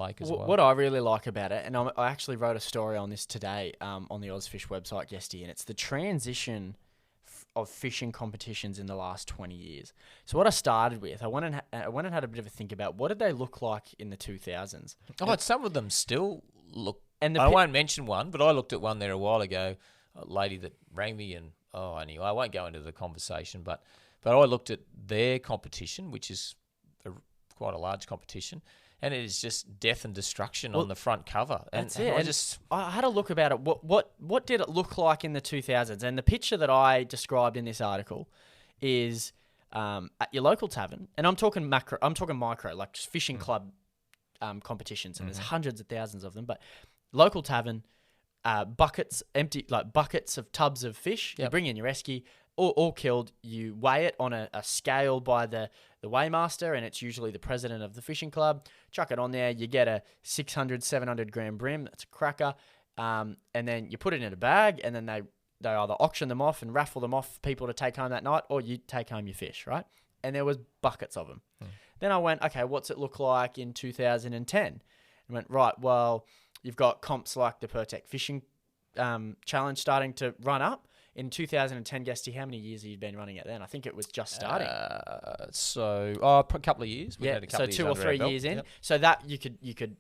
lake as well. What I really like about it, and I actually wrote a story on this today on the Ozfish website, Guesty, and it's the transition of fishing competitions in the last 20 years. So what I started with, I went and had a bit of a think about what did they look like in the 2000s. Oh, some of them still look. And I won't mention one, but I looked at one there a while ago. A lady that rang me, and anyway, I won't go into the conversation, but I looked at their competition, which is quite a large competition, and it is just death and destruction on the front cover. That's it. I had a look about it. What did it look like in the 2000s? And the picture that I described in this article is at your local tavern, and I'm talking micro, like fishing club competitions, and there's hundreds of thousands of them. But local tavern, buckets of tubs of fish. Yep. You bring in your esky, all killed. You weigh it on a scale by the weighmaster, and it's usually the president of the fishing club. Chuck it on there. You get a 600, 700 gram brim. That's a cracker. And then you put it in a bag, and then they either auction them off and raffle them off for people to take home that night, or you take home your fish, right? And there was buckets of them. Then I went, okay, what's it look like in 2010? I went, right, well, you've got comps like the Pertec Fishing Challenge starting to run up. In 2010, Guesty, how many years have you been running it then? I think it was just starting. A couple of years. So 2 or 3 years in. Yep. So that you could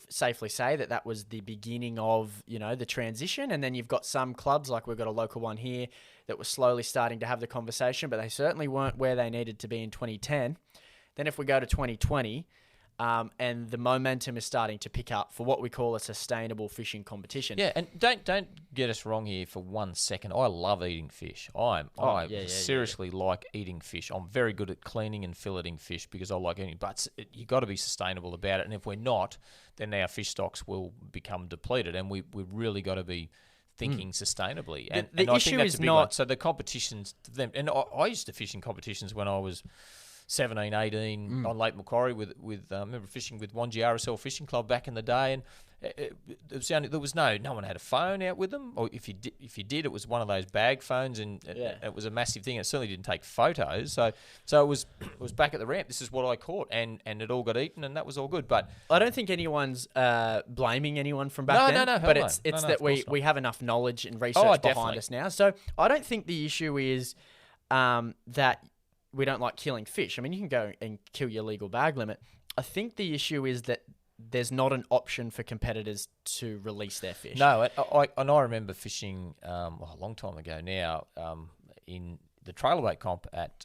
safely say that was the beginning of, the transition. And then you've got some clubs, like we've got a local one here, that was slowly starting to have the conversation, but they certainly weren't where they needed to be in 2010. Then if we go to 2020, and the momentum is starting to pick up for what we call a sustainable fishing competition. Yeah, and don't get us wrong here for 1 second. I love eating fish. I seriously like eating fish. I'm very good at cleaning and filleting fish because I like eating. But you've got to be sustainable about it. And if we're not, then our fish stocks will become depleted. And we've really got to be thinking sustainably. And the I issue think that's is a big not... one. So the competitions, and I used to fish in competitions when I was 17, 18 on Lake Macquarie with I remember fishing with Wanji RSL Fishing Club back in the day, and there was no one had a phone out with them, or if you did, it was one of those bag phones, and it was a massive thing. It certainly didn't take photos, so it was back at the ramp. This is what I caught, and it all got eaten, and that was all good. But I don't think anyone's blaming anyone from back then. No, but it's that we have enough knowledge and research behind us now. So I don't think the issue is that we don't like killing fish. I mean, you can go and kill your legal bag limit. I think the issue is that there's not an option for competitors to release their fish. No, I remember fishing a long time ago now in the trailer bait comp at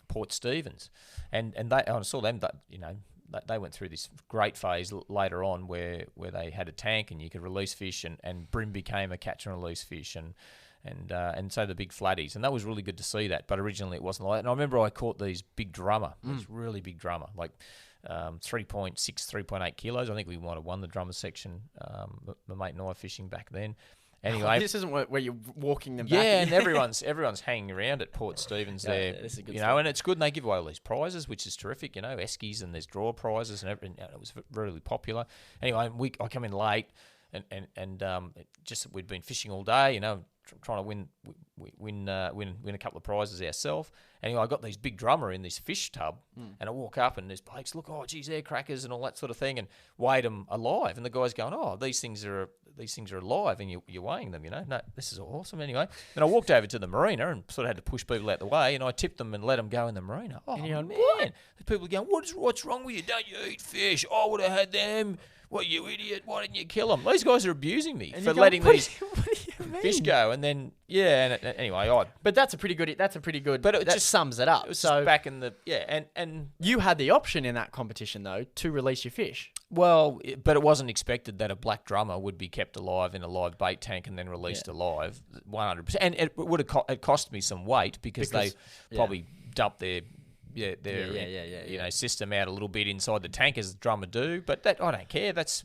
Port Stephens, and I saw them. They went through this great phase later on where they had a tank and you could release fish, and brim became a catch and release fish, and so the big flatties, and that was really good to see that. But originally it wasn't like that. And I remember I caught these big drummer, this really big drummer, like 3.6, 3.8 kilos. I think we might have won the drummer section, my mate and I fishing back then. Anyway, this isn't where you're walking them back. Yeah, and everyone's hanging around at Port Stephens there, and it's good. And they give away all these prizes, which is terrific. Eskies, and there's draw prizes and everything. It was really popular. Anyway, I come in late, and just we'd been fishing all day, trying to win a couple of prizes ourselves. Anyway, I got these big drummer in this fish tub, and I walk up, and there's blokes, look, oh geez, they're crackers and all that sort of thing, and weighed them alive. And the guy's going, oh, these things are alive, and you're weighing them. No, this is awesome. Anyway, then I walked over to the marina and sort of had to push people out the way, and I tipped them and let them go in the marina. Oh man, the people are going, what's wrong with you? Don't you eat fish? I would have had them. What, you idiot? Why didn't you kill them? These guys are abusing me for letting these fish go. And then, anyway, But that's a pretty good. But it just sums it up. It was so back in the and you had the option in that competition though to release your fish. Well, but it wasn't expected that a black drummer would be kept alive in a live bait tank and then released alive, 100%. And it would have cost me some weight because they probably dumped their system out a little bit inside the tank as the drummer do, but that I don't care. That's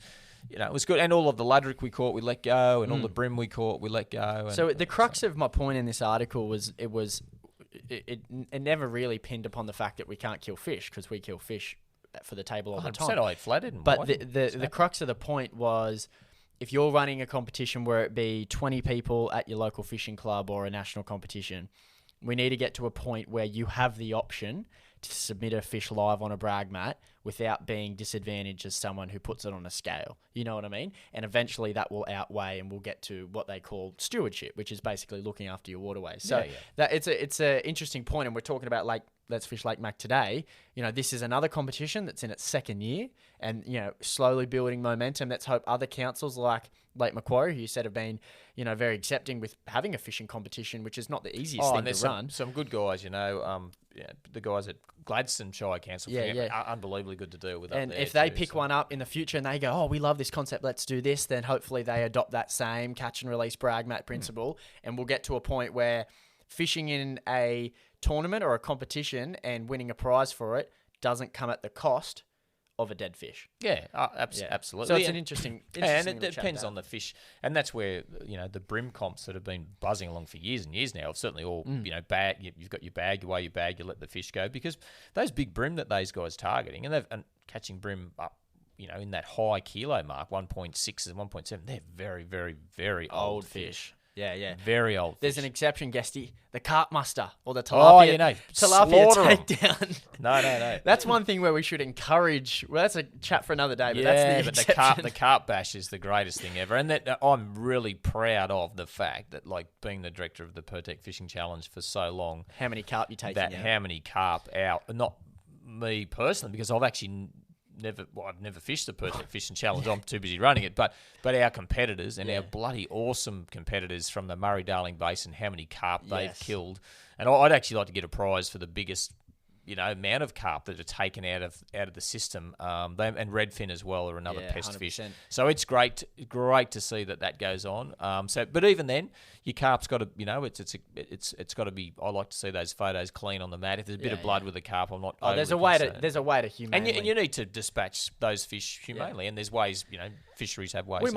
it was good, and all of the ladrick we caught we let go, and all the brim we caught we let go. And so the crux of my point in this article was it never really pinned upon the fact that we can't kill fish, because we kill fish for the table all the time. I ate flathead, but the crux of the point was, if you're running a competition where it be 20 people at your local fishing club or a national competition, we need to get to a point where you have the option to submit a fish live on a brag mat without being disadvantaged as someone who puts it on a scale. You know what I mean? And eventually that will outweigh, and we'll get to what they call stewardship, which is basically looking after your waterways. So that it's a interesting point, and we're talking about Let's Fish Lake Mac today. You know, this is another competition that's in its second year, and you know, slowly building momentum. Let's hope other councils like Lake Macquarie, who you said have been, you know, very accepting with having a fishing competition, which is not the easiest thing to run. Some good guys, you know, the guys at Gladstone Shire Council, are unbelievably good to deal with. And if they pick one up in the future and they go, oh, we love this concept, let's do this, then hopefully they adopt that same catch and release brag mat principle, and we'll get to a point where fishing in a tournament or a competition and winning a prize for it doesn't come at the cost of a dead fish. Absolutely. So it's an interesting and it depends on the fish, and that's where, you know, the brim comps that have been buzzing along for years and years now have certainly all you know, you've got your bag, you weigh your bag, you let the fish go, because those big brim that those guys targeting and catching brim up, you know, in that high kilo mark, 1.6 and 1.7, they're very, very, very old fish. Yeah. Very old fish. There's an exception, Guesty. The carp muster or the tilapia. Tilapia takedown. No. That's one thing where we should encourage. Well, that's a chat for another day. But that's the exception. The carp bash is the greatest thing ever, and that I'm really proud of the fact that, like, being the director of the Pertec Fishing Challenge for so long. How many carp you taking out? How many carp out? Not me personally, because I've actually I've never fished the Pertec Fishing Challenge. I'm too busy running it. But our competitors and our bloody awesome competitors from the Murray-Darling Basin, how many carp they've killed. And I'd actually like to get a prize for the biggest, you know, amount of carp that are taken out of the system. And redfin as well are another pest 100%. fish. So it's great to see that goes on. But even then, your carp's got to, you know, it's got to be. I like to see those photos clean on the mat. If there's a bit of blood with the carp, I'm not. There's a way to humanely. And you need to dispatch those fish humanely. And there's ways, you know, fisheries have ways.